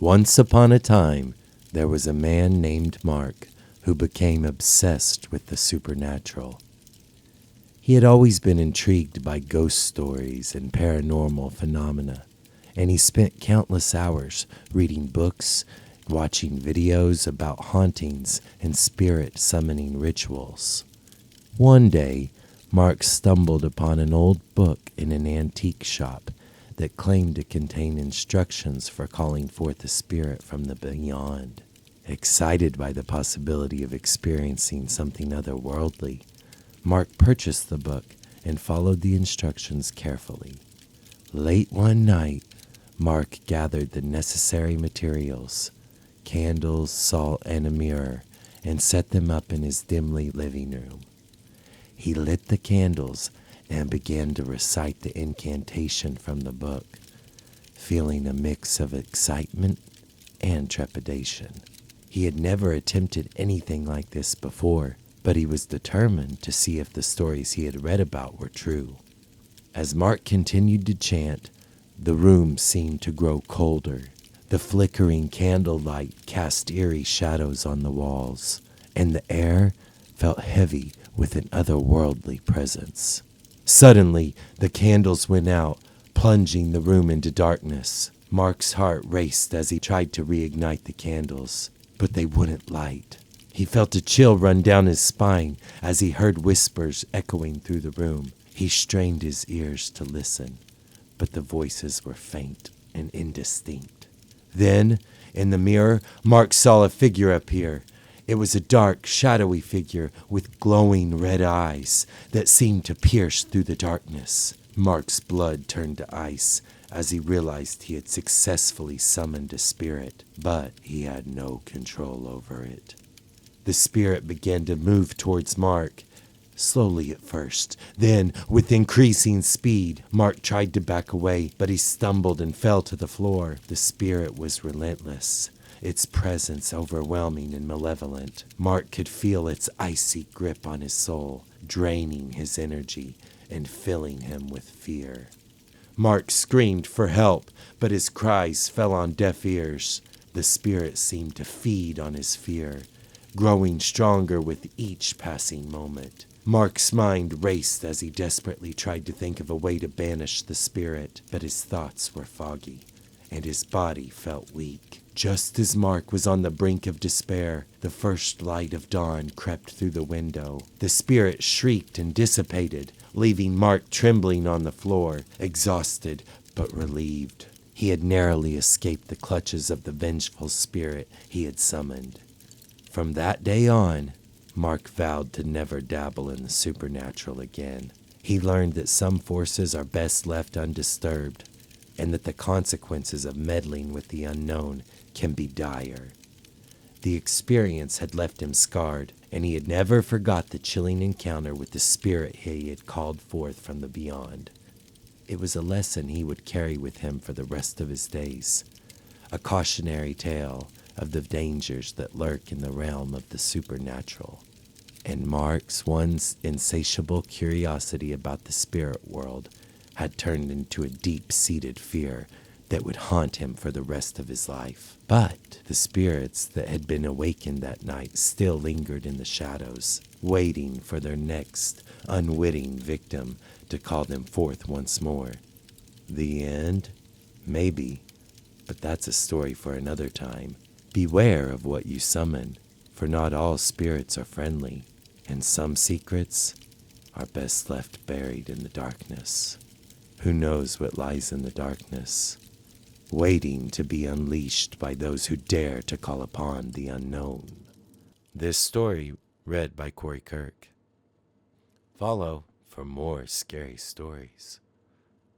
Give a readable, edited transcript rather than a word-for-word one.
Once upon a time, there was a man named Mark who became obsessed with the supernatural. He had always been intrigued by ghost stories and paranormal phenomena, and he spent countless hours reading books, watching videos about hauntings and spirit summoning rituals. One day, Mark stumbled upon an old book in an antique shop that claimed to contain instructions for calling forth a spirit from the beyond. Excited by the possibility of experiencing something otherworldly, Mark purchased the book and followed the instructions carefully. Late one night, Mark gathered the necessary materials, candles, salt, and a mirror, and set them up in his dimly living room. He lit the candles and began to recite the incantation from the book, feeling a mix of excitement and trepidation. He had never attempted anything like this before, but he was determined to see if the stories he had read about were true. As Mark continued to chant, the room seemed to grow colder. The flickering candlelight cast eerie shadows on the walls, and the air felt heavy with an otherworldly presence. Suddenly, the candles went out, plunging the room into darkness. Mark's heart raced as he tried to reignite the candles, but they wouldn't light. He felt a chill run down his spine as he heard whispers echoing through the room. He strained his ears to listen, but the voices were faint and indistinct. Then, in the mirror, Mark saw a figure appear. It was a dark, shadowy figure with glowing red eyes that seemed to pierce through the darkness. Mark's blood turned to ice as he realized he had successfully summoned a spirit, but he had no control over it. The spirit began to move towards Mark, slowly at first. Then, with increasing speed, Mark tried to back away, but he stumbled and fell to the floor. The spirit was relentless, its presence overwhelming and malevolent. Mark could feel its icy grip on his soul, draining his energy and filling him with fear. Mark screamed for help, but his cries fell on deaf ears. The spirit seemed to feed on his fear, growing stronger with each passing moment. Mark's mind raced as he desperately tried to think of a way to banish the spirit, but his thoughts were foggy, and his body felt weak. Just as Mark was on the brink of despair, the first light of dawn crept through the window. The spirit shrieked and dissipated, leaving Mark trembling on the floor, exhausted but relieved. He had narrowly escaped the clutches of the vengeful spirit he had summoned. From that day on, Mark vowed to never dabble in the supernatural again. He learned that some forces are best left undisturbed, and that the consequences of meddling with the unknown can be dire. The experience had left him scarred, and he had never forgot the chilling encounter with the spirit he had called forth from the beyond. It was a lesson he would carry with him for the rest of his days, a cautionary tale of the dangers that lurk in the realm of the supernatural. And Mark's once insatiable curiosity about the spirit world had turned into a deep-seated fear that would haunt him for the rest of his life. But the spirits that had been awakened that night still lingered in the shadows, waiting for their next unwitting victim to call them forth once more. The end? Maybe, but that's a story for another time. Beware of what you summon, for not all spirits are friendly, and some secrets are best left buried in the darkness. Who knows what lies in the darkness, waiting to be unleashed by those who dare to call upon the unknown. This story read by Cory Kirk. Follow for more scary stories.